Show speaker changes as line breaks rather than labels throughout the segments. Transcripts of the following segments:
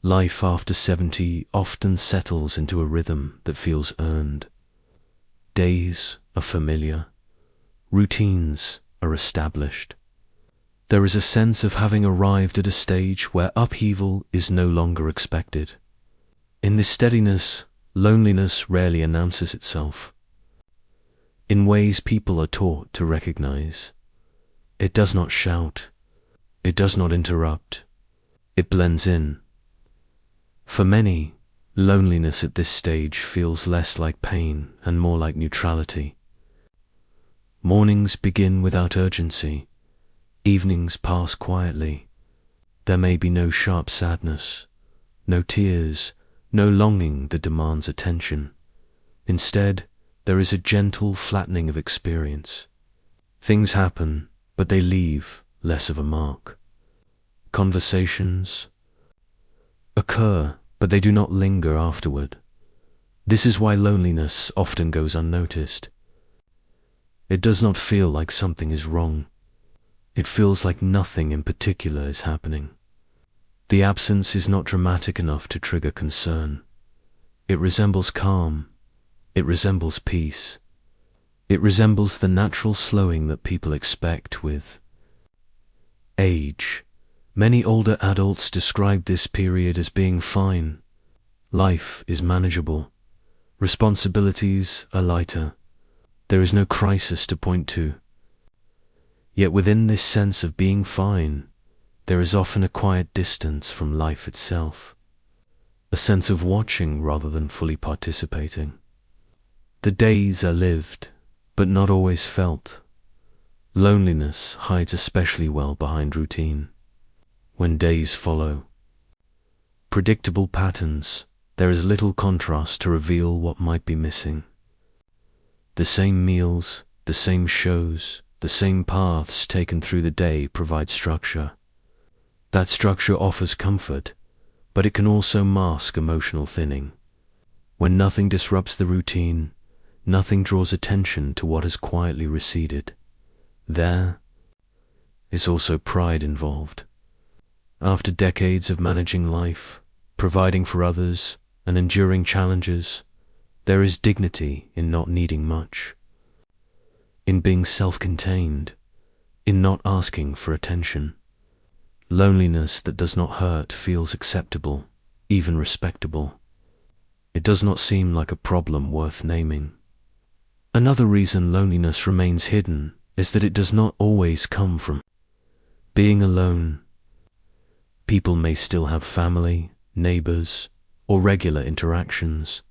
Life after 70 often settles into a rhythm that feels earned. Days are familiar. Routines are established. There is a sense of having arrived at a stage where upheaval is no longer expected. In this steadiness, loneliness rarely announces itself. In ways people are taught to recognize. It does not shout. It does not interrupt. It blends in. For many, loneliness at this stage feels less like pain and more like neutrality. Mornings begin without urgency. Evenings pass quietly. There may be no sharp sadness, no tears, no longing that demands attention. Instead, there is a gentle flattening of experience. Things happen, but they leave less of a mark. Conversations occur, but they do not linger afterward. This is why loneliness often goes unnoticed. It does not feel like something is wrong. It feels like nothing in particular is happening. The absence is not dramatic enough to trigger concern. It resembles calm. It resembles peace. It resembles the natural slowing that people expect with age. Many older adults describe this period as being fine. Life is manageable. Responsibilities are lighter. There is no crisis to point to. Yet within this sense of being fine, there is often a quiet distance from life itself, a sense of watching rather than fully participating. The days are lived, but not always felt. Loneliness hides especially well behind routine. When days follow predictable patterns, there is little contrast to reveal what might be missing. The same meals, the same shows, the same paths taken through the day provide structure. That structure offers comfort, but it can also mask emotional thinning. When nothing disrupts the routine, nothing draws attention to what has quietly receded. There is also pride involved. After decades of managing life, providing for others, and enduring challenges, there is dignity in not needing much, in being self-contained, in not asking for attention. Loneliness that does not hurt feels acceptable, even respectable. It does not seem like a problem worth naming. Another reason loneliness remains hidden is that it does not always come from being alone. People may still have family, neighbors, or regular interactions.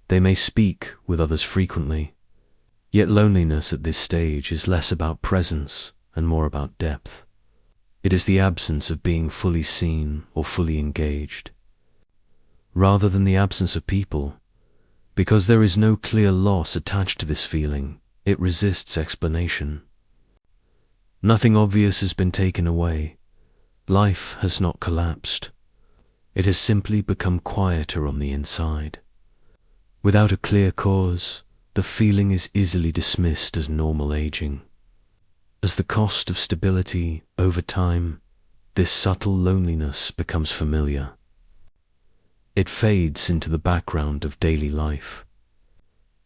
They may speak with others frequently. Yet loneliness at this stage is less about presence and more about depth. It is the absence of being fully seen or fully engaged, rather than the absence of people. Because there is no clear loss attached to this feeling, it resists explanation. Nothing obvious has been taken away. Life has not collapsed. It has simply become quieter on the inside. Without a clear cause, the feeling is easily dismissed as normal aging. As the cost of stability over time, this subtle loneliness becomes familiar. It fades into the background of daily life.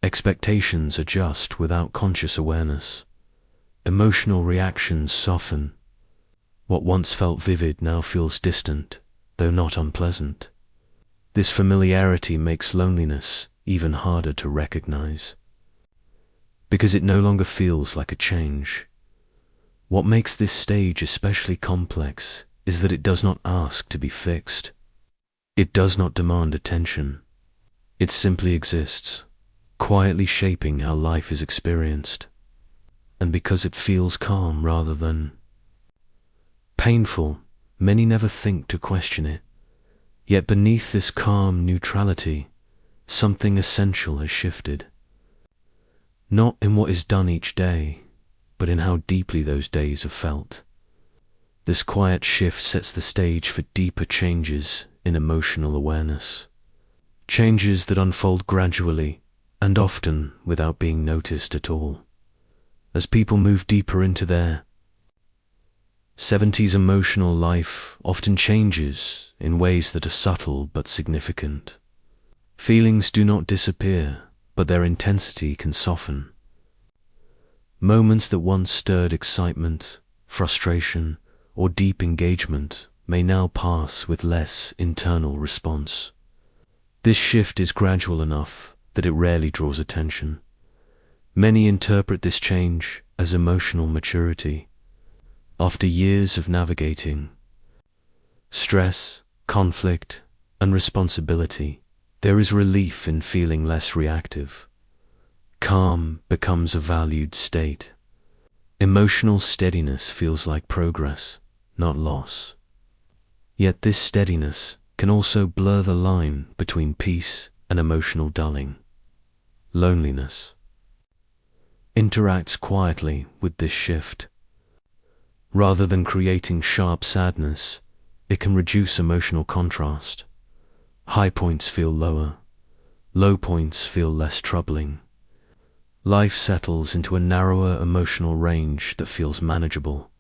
Expectations adjust without conscious awareness. Emotional reactions soften. What once felt vivid now feels distant, though not unpleasant. This familiarity makes loneliness even harder to recognize, because it no longer feels like a change. What makes this stage especially complex is that it does not ask to be fixed. It does not demand attention. It simply exists, quietly shaping how life is experienced. And because it feels calm rather than painful, many never think to question it. Yet beneath this calm neutrality, something essential has shifted. Not in what is done each day, but in how deeply those days are felt. This quiet shift sets the stage for deeper changes in emotional awareness. Changes that unfold gradually and often without being noticed at all. As people move deeper into their 70s emotional life often changes in ways that are subtle but significant. Feelings do not disappear, but their intensity can soften. Moments that once stirred excitement, frustration, or deep engagement may now pass with less internal response. This shift is gradual enough that it rarely draws attention. Many interpret this change as emotional maturity. After years of navigating stress, conflict, and responsibility, there is relief in feeling less reactive. Calm becomes a valued state. Emotional steadiness feels like progress, not loss. Yet this steadiness can also blur the line between peace and emotional dulling. Loneliness interacts quietly with this shift. Rather than creating sharp sadness, it can reduce emotional contrast. High points feel lower, low points feel less troubling. Life settles into a narrower emotional range that feels manageable,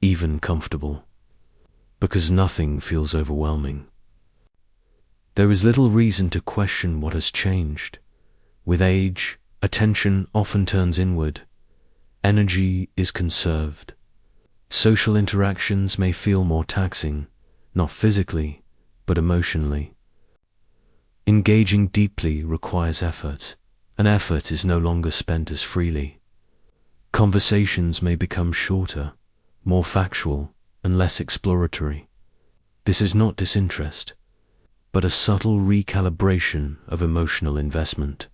even comfortable, because nothing feels overwhelming. There is little reason to question what has changed. With age, attention often turns inward. Energy is conserved. Social interactions may feel more taxing, not physically, but emotionally. Engaging deeply requires effort, and effort is no longer spent as freely. Conversations may become shorter, more factual, and less exploratory. This is not disinterest, but a subtle recalibration of emotional investment.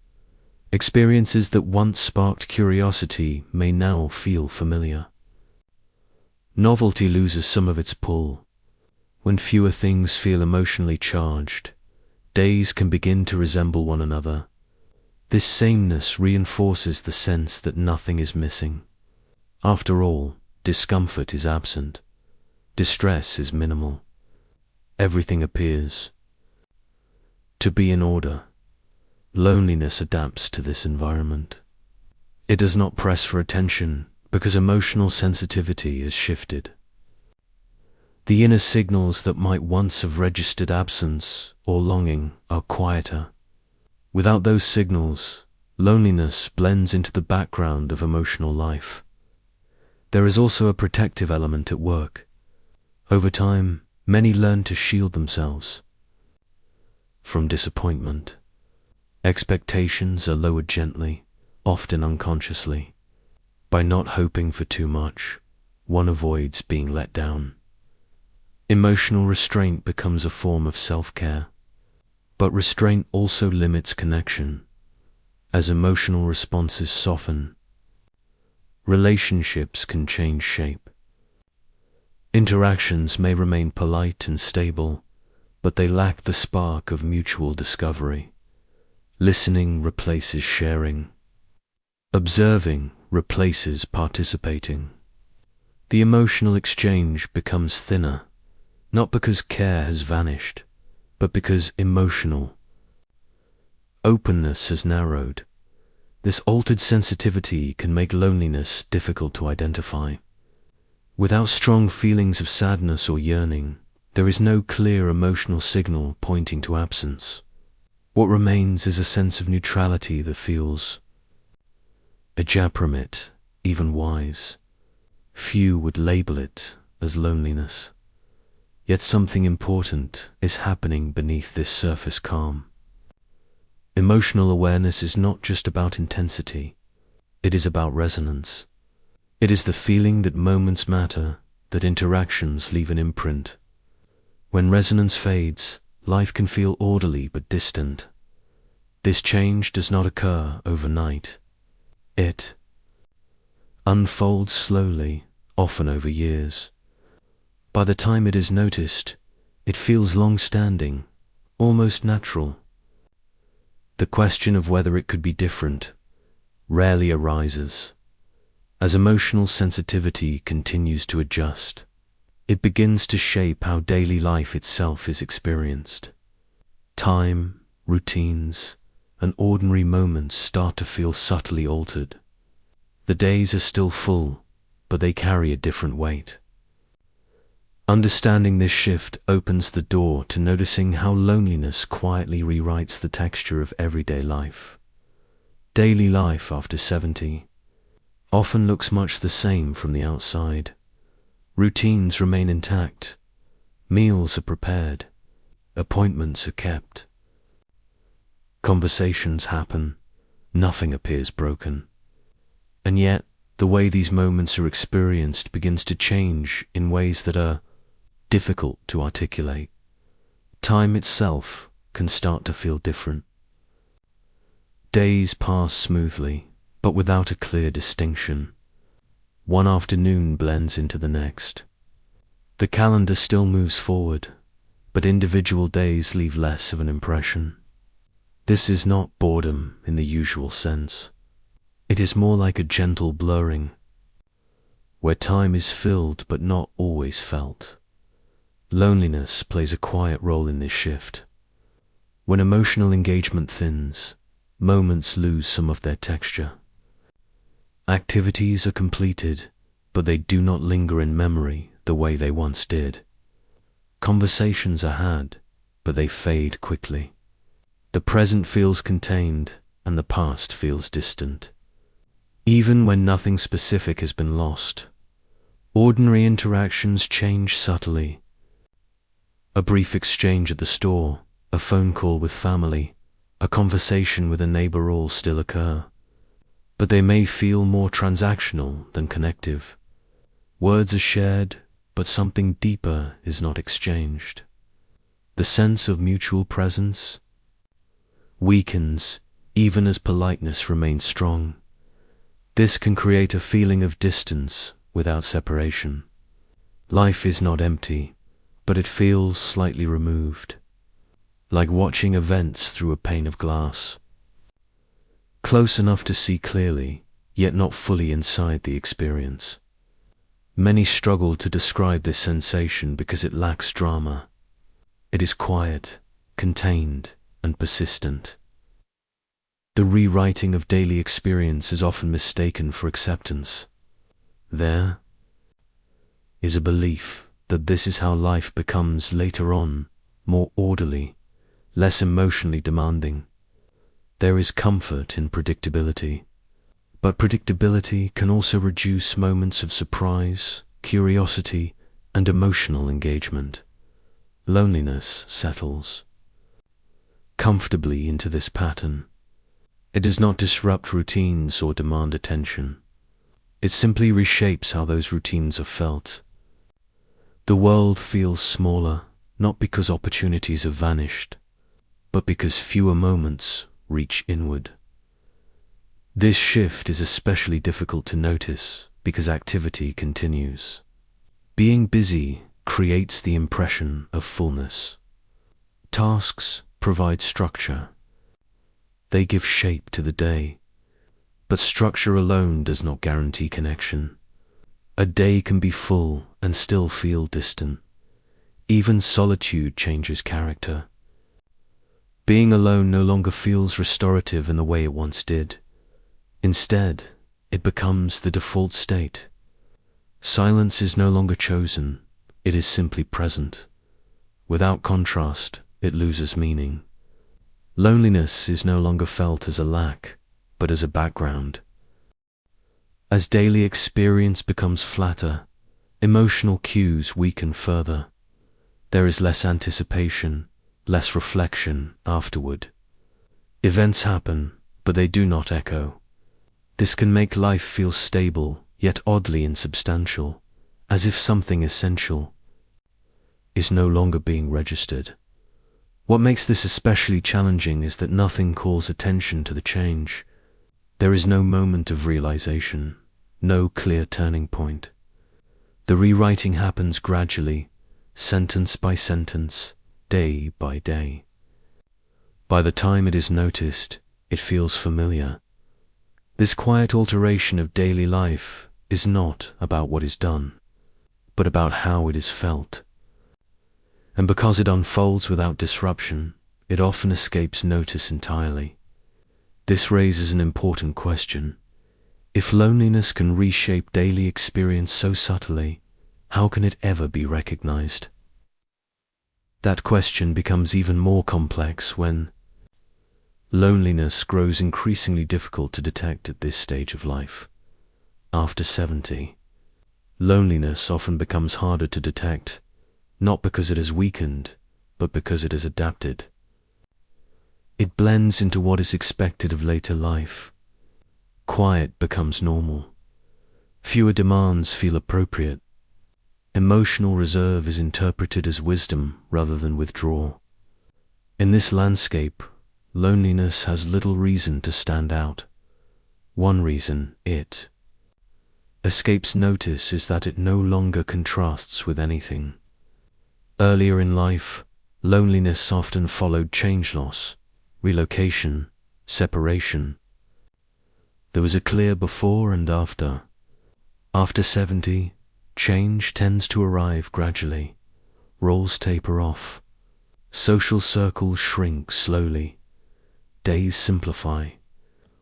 Experiences that once sparked curiosity may now feel familiar. Novelty loses some of its pull. When fewer things feel emotionally charged, days can begin to resemble one another. This sameness reinforces the sense that nothing is missing. After all, discomfort is absent. Distress is minimal. Everything appears to be in order. Loneliness adapts to this environment. It does not press for attention because emotional sensitivity is shifted. The inner signals that might once have registered absence or longing are quieter. Without those signals, loneliness blends into the background of emotional life. There is also a protective element at work. Over time, many learn to shield themselves from disappointment. Expectations are lowered gently, often unconsciously. By not hoping for too much, one avoids being let down. Emotional restraint becomes a form of self-care. But restraint also limits connection. As emotional responses soften, relationships can change shape. Interactions may remain polite and stable, but they lack the spark of mutual discovery. Listening replaces sharing. Observing replaces participating. The emotional exchange becomes thinner, not because care has vanished, but because emotional openness has narrowed. This altered sensitivity can make loneliness difficult to identify. Without strong feelings of sadness or yearning, there is no clear emotional signal pointing to absence. What remains is a sense of neutrality that feels ejapromit, even wise. Few would label it as loneliness. Yet something important is happening beneath this surface calm. Emotional awareness is not just about intensity, it is about resonance. It is the feeling that moments matter, that interactions leave an imprint. When resonance fades, life can feel orderly but distant. This change does not occur overnight. It unfolds slowly, often over years. By the time it is noticed, it feels long-standing, almost natural. The question of whether it could be different rarely arises. As emotional sensitivity continues to adjust, it begins to shape how daily life itself is experienced. Time, routines, and ordinary moments start to feel subtly altered. The days are still full, but they carry a different weight. Understanding this shift opens the door to noticing how loneliness quietly rewrites the texture of everyday life. Daily life after 70 often looks much the same from the outside. Routines remain intact, meals are prepared, appointments are kept, conversations happen, nothing appears broken. And yet, the way these moments are experienced begins to change in ways that are difficult to articulate. Time itself can start to feel different. Days pass smoothly, but without a clear distinction. One afternoon blends into the next. The calendar still moves forward, but individual days leave less of an impression. This is not boredom in the usual sense. It is more like a gentle blurring, where time is filled but not always felt. Loneliness plays a quiet role in this shift. When emotional engagement thins, moments lose some of their texture. Activities are completed, but they do not linger in memory the way they once did. Conversations are had, but they fade quickly. The present feels contained, and the past feels distant. Even when nothing specific has been lost, ordinary interactions change subtly. A brief exchange at the store, a phone call with family, a conversation with a neighbor all still occur. But they may feel more transactional than connective. Words are shared, but something deeper is not exchanged. The sense of mutual presence weakens even as politeness remains strong. This can create a feeling of distance without separation. Life is not empty, but it feels slightly removed, like watching events through a pane of glass. Close enough to see clearly, yet not fully inside the experience. Many struggle to describe this sensation because it lacks drama. It is quiet, contained, and persistent. The rewriting of daily experience is often mistaken for acceptance. There is a belief that this is how life becomes later on, more orderly, less emotionally demanding. There is comfort in predictability, but predictability can also reduce moments of surprise, curiosity, and emotional engagement. Loneliness settles comfortably into this pattern. It does not disrupt routines or demand attention. It simply reshapes how those routines are felt. The world feels smaller, not because opportunities have vanished, but because fewer moments reach inward. This shift is especially difficult to notice because activity continues. Being busy creates the impression of fullness. Tasks provide structure. They give shape to the day, but structure alone does not guarantee connection. A day can be full and still feel distant. Even solitude changes character. Being alone no longer feels restorative in the way it once did. Instead, it becomes the default state. Silence is no longer chosen, it is simply present. Without contrast, it loses meaning. Loneliness is no longer felt as a lack, but as a background. As daily experience becomes flatter, emotional cues weaken further. There is less anticipation, less reflection afterward. Events happen, but they do not echo. This can make life feel stable, yet oddly insubstantial, as if something essential is no longer being registered. What makes this especially challenging is that nothing calls attention to the change. There is no moment of realization, no clear turning point. The rewriting happens gradually, sentence by sentence, day by day. By the time it is noticed, it feels familiar. This quiet alteration of daily life is not about what is done, but about how it is felt. And because it unfolds without disruption, it often escapes notice entirely. This raises an important question. If loneliness can reshape daily experience so subtly, how can it ever be recognized? That question becomes even more complex when loneliness grows increasingly difficult to detect at this stage of life. After 70, loneliness often becomes harder to detect, not because it has weakened, but because it has adapted. It blends into what is expected of later life. Quiet becomes normal. Fewer demands feel appropriate. Emotional reserve is interpreted as wisdom rather than withdrawal. In this landscape, loneliness has little reason to stand out. One reason it escapes notice is that it no longer contrasts with anything. Earlier in life, loneliness often followed change loss, relocation, separation. There was a clear before and after. After 70, change tends to arrive gradually. Roles taper off. Social circles shrink slowly. Days simplify.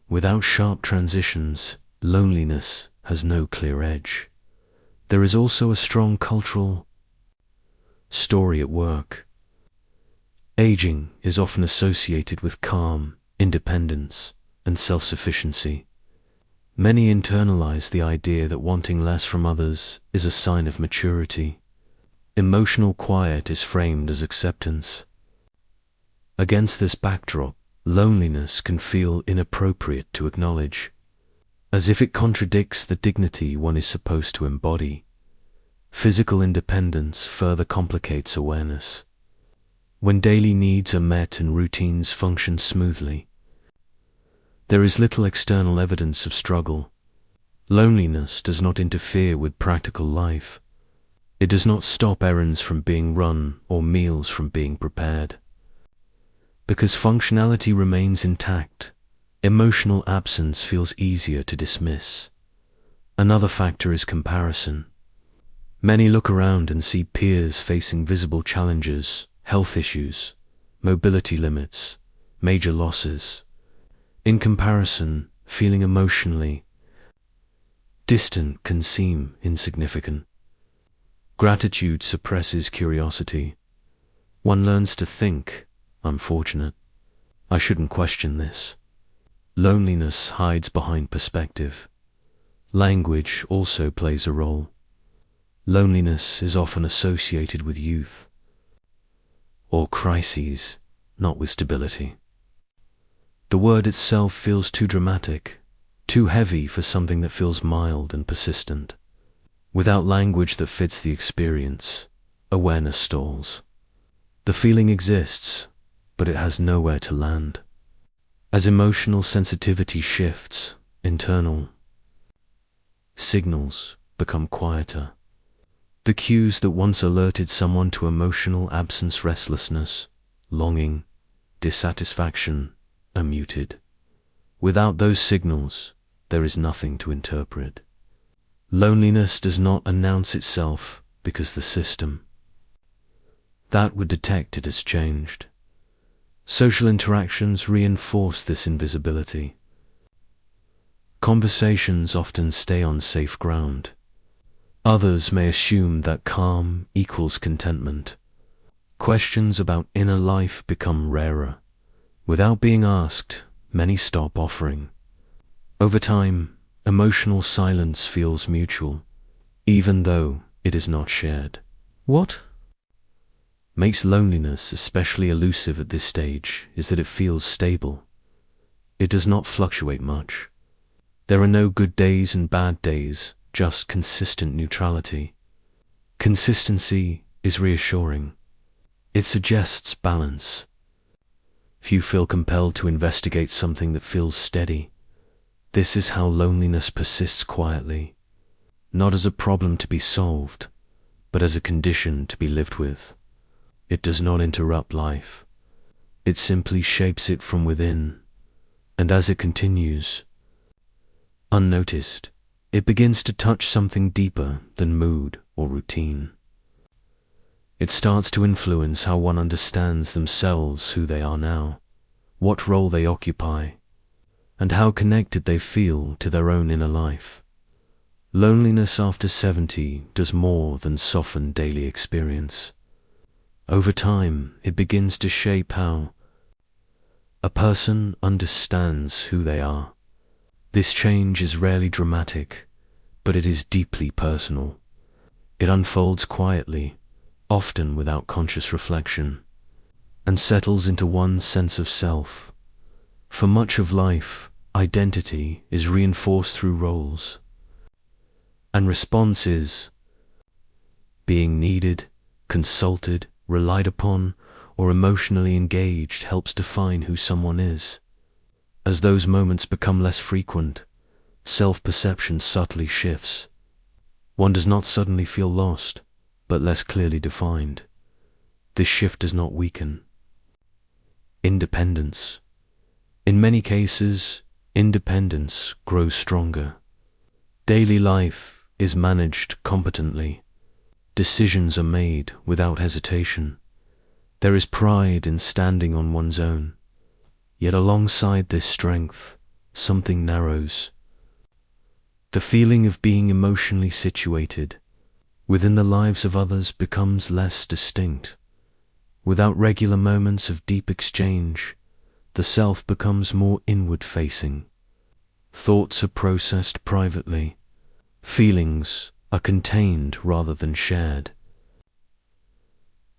Without sharp transitions, loneliness has no clear edge. There is also a strong cultural story at work. Aging is often associated with calm, independence, and self-sufficiency. Many internalize the idea that wanting less from others is a sign of maturity. Emotional quiet is framed as acceptance. Against this backdrop, loneliness can feel inappropriate to acknowledge, as if it contradicts the dignity one is supposed to embody. Physical independence further complicates awareness. When daily needs are met and routines function smoothly, there is little external evidence of struggle. Loneliness does not interfere with practical life. It does not stop errands from being run or meals from being prepared. Because functionality remains intact, emotional absence feels easier to dismiss. Another factor is comparison. Many look around and see peers facing visible challenges, health issues, mobility limits, major losses. In comparison, feeling emotionally distant can seem insignificant. Gratitude suppresses curiosity. One learns to think, I'm fortunate. I shouldn't question this. Loneliness hides behind perspective. Language also plays a role. Loneliness is often associated with youth or crises, not with stability. The word itself feels too dramatic, too heavy for something that feels mild and persistent. Without language that fits the experience, awareness stalls. The feeling exists, but it has nowhere to land. As emotional sensitivity shifts, internal signals become quieter. The cues that once alerted someone to emotional absence, restlessness, longing, dissatisfaction, are muted. Without those signals, there is nothing to interpret. Loneliness does not announce itself because the system that would detect it has changed. Social interactions reinforce this invisibility. Conversations often stay on safe ground. Others may assume that calm equals contentment. Questions about inner life become rarer. Without being asked, many stop offering. Over time, emotional silence feels mutual, even though it is not shared. What makes loneliness especially elusive at this stage is that it feels stable. It does not fluctuate much. There are no good days and bad days, just consistent neutrality. Consistency is reassuring. It suggests balance. Few feel compelled to investigate something that feels steady. This is how loneliness persists quietly, not as a problem to be solved, but as a condition to be lived with. It does not interrupt life. It simply shapes it from within, and as it continues, unnoticed, it begins to touch something deeper than mood or routine. It starts to influence how one understands themselves, who they are now, what role they occupy, and how connected they feel to their own inner life. Loneliness after 70 does more than soften daily experience. Over time, it begins to shape how a person understands who they are. This change is rarely dramatic, but it is deeply personal. It unfolds quietly, often without conscious reflection, and settles into one's sense of self. For much of life, identity is reinforced through roles, and response is being needed, consulted, relied upon, or emotionally engaged helps define who someone is. As those moments become less frequent, self-perception subtly shifts. One does not suddenly feel lost, but less clearly defined. This shift does not weaken independence. In many cases, independence grows stronger. Daily life is managed competently. Decisions are made without hesitation. There is pride in standing on one's own. Yet alongside this strength, something narrows. The feeling of being emotionally situated within the lives of others becomes less distinct. Without regular moments of deep exchange, the self becomes more inward-facing. Thoughts are processed privately. Feelings are contained rather than shared.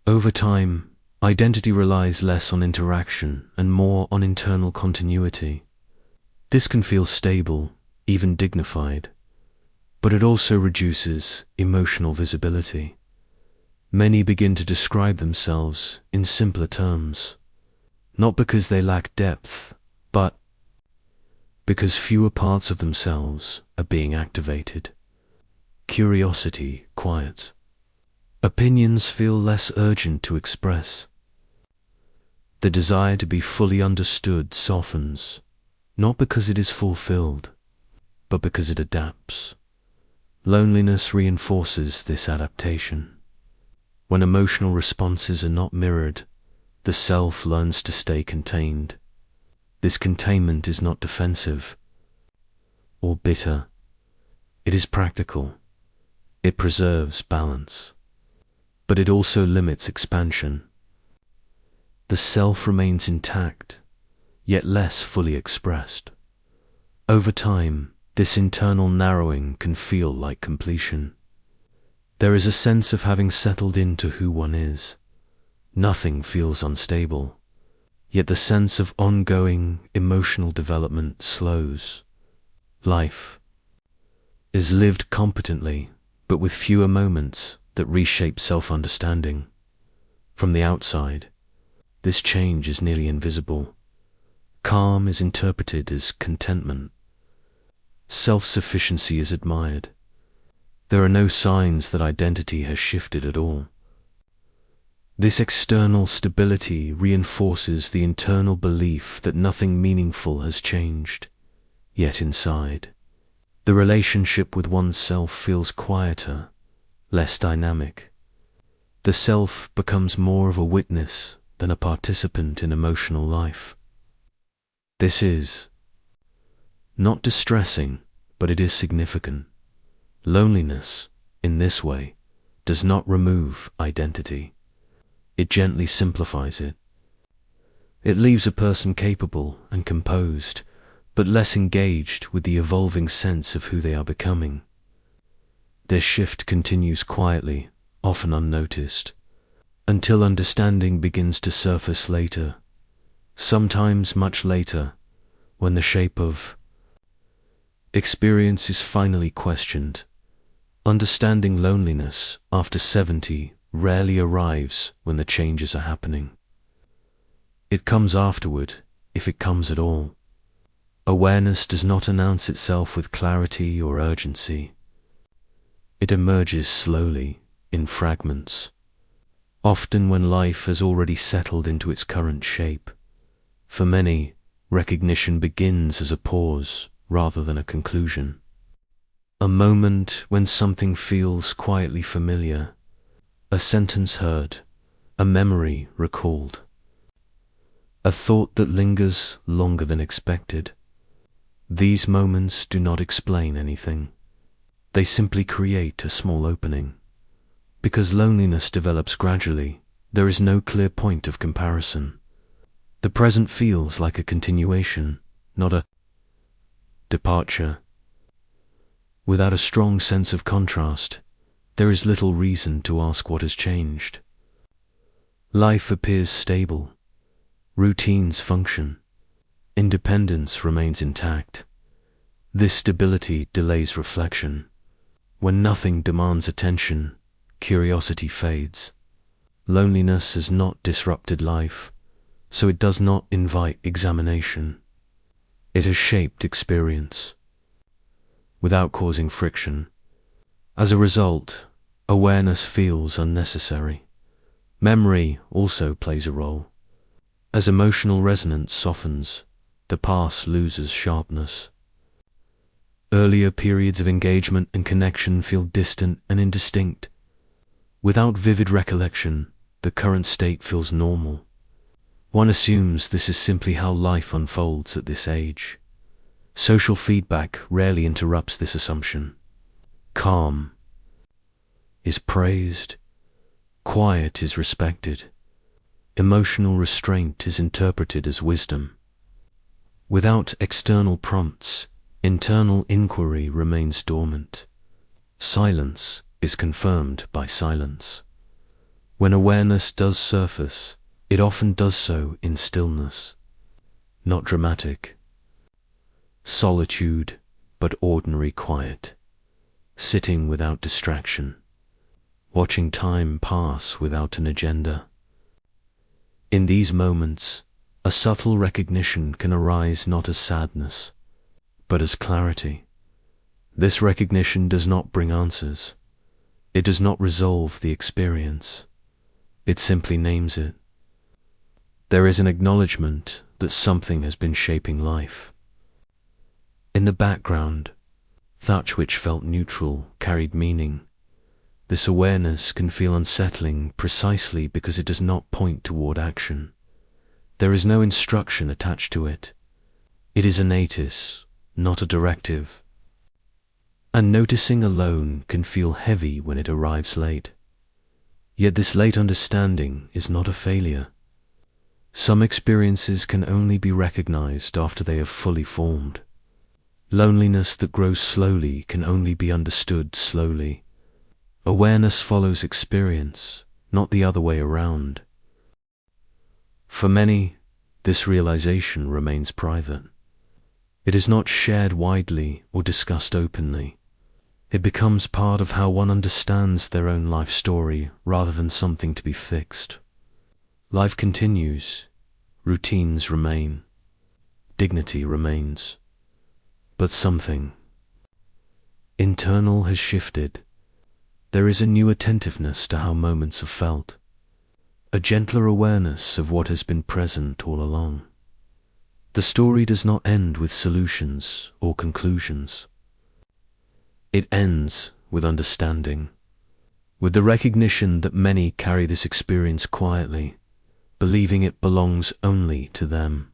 Over time, identity relies less on interaction and more on internal continuity. This can feel stable, even dignified, but it also reduces emotional visibility. Many begin to describe themselves in simpler terms, not because they lack depth, but because fewer parts of themselves are being activated. Curiosity quiets. Opinions feel less urgent to express. The desire to be fully understood softens, not because it is fulfilled, but because it adapts. Loneliness reinforces this adaptation. When emotional responses are not mirrored, the self learns to stay contained. This containment is not defensive or bitter. It is practical. It preserves balance, but it also limits expansion. The self remains intact, yet less fully expressed. Over time, this internal narrowing can feel like completion. There is a sense of having settled into who one is. Nothing feels unstable, yet the sense of ongoing emotional development slows. Life is lived competently, but with fewer moments that reshape self-understanding. From the outside, this change is nearly invisible. Calm is interpreted as contentment. Self-sufficiency is admired. There are no signs that identity has shifted at all. This external stability reinforces the internal belief that nothing meaningful has changed. Yet inside, the relationship with oneself feels quieter, less dynamic. The self becomes more of a witness than a participant in emotional life. This is not distressing, but it is significant. Loneliness, in this way, does not remove identity. It gently simplifies it. It leaves a person capable and composed, but less engaged with the evolving sense of who they are becoming. Their shift continues quietly, often unnoticed, until understanding begins to surface later, sometimes much later, when the shape of experience is finally questioned. Understanding loneliness after 70 rarely arrives when the changes are happening. It comes afterward, if it comes at all. Awareness does not announce itself with clarity or urgency. It emerges slowly, in fragments, often when life has already settled into its current shape. For many, recognition begins as a pause rather than a conclusion. A moment when something feels quietly familiar, a sentence heard, a memory recalled, a thought that lingers longer than expected. These moments do not explain anything. They simply create a small opening. Because loneliness develops gradually, there is no clear point of comparison. The present feels like a continuation, not a departure. Without a strong sense of contrast, there is little reason to ask what has changed. Life appears stable. Routines function. Independence remains intact. This stability delays reflection. When nothing demands attention, curiosity fades. Loneliness has not disrupted life, so it does not invite examination. It has shaped experience, without causing friction. As a result, awareness feels unnecessary. Memory also plays a role. As emotional resonance softens, the past loses sharpness. Earlier periods of engagement and connection feel distant and indistinct. Without vivid recollection, the current state feels normal. One assumes this is simply how life unfolds at this age. Social feedback rarely interrupts this assumption. Calm is praised. Quiet is respected. Emotional restraint is interpreted as wisdom. Without external prompts, internal inquiry remains dormant. Silence is confirmed by silence. When awareness does surface, it often does so in stillness, not dramatic. Solitude, but ordinary quiet. Sitting without distraction. Watching time pass without an agenda. In these moments, a subtle recognition can arise not as sadness, but as clarity. This recognition does not bring answers. It does not resolve the experience. It simply names it. There is an acknowledgement that something has been shaping life. In the background, that which felt neutral carried meaning. This awareness can feel unsettling precisely because it does not point toward action. There is no instruction attached to it. It is a notice, not a directive. And noticing alone can feel heavy when it arrives late. Yet this late understanding is not a failure. Some experiences can only be recognized after they have fully formed. Loneliness that grows slowly can only be understood slowly. Awareness follows experience, not the other way around. For many, this realization remains private. It is not shared widely or discussed openly. It becomes part of how one understands their own life story rather than something to be fixed. Life continues, routines remain, dignity remains. But something internal has shifted. There is a new attentiveness to how moments are felt, a gentler awareness of what has been present all along. The story does not end with solutions or conclusions. It ends with understanding, with the recognition that many carry this experience quietly, believing it belongs only to them,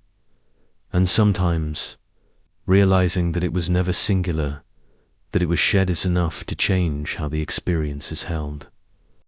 and sometimes realizing that it was never singular, that it was shared is enough to change how the experience is held.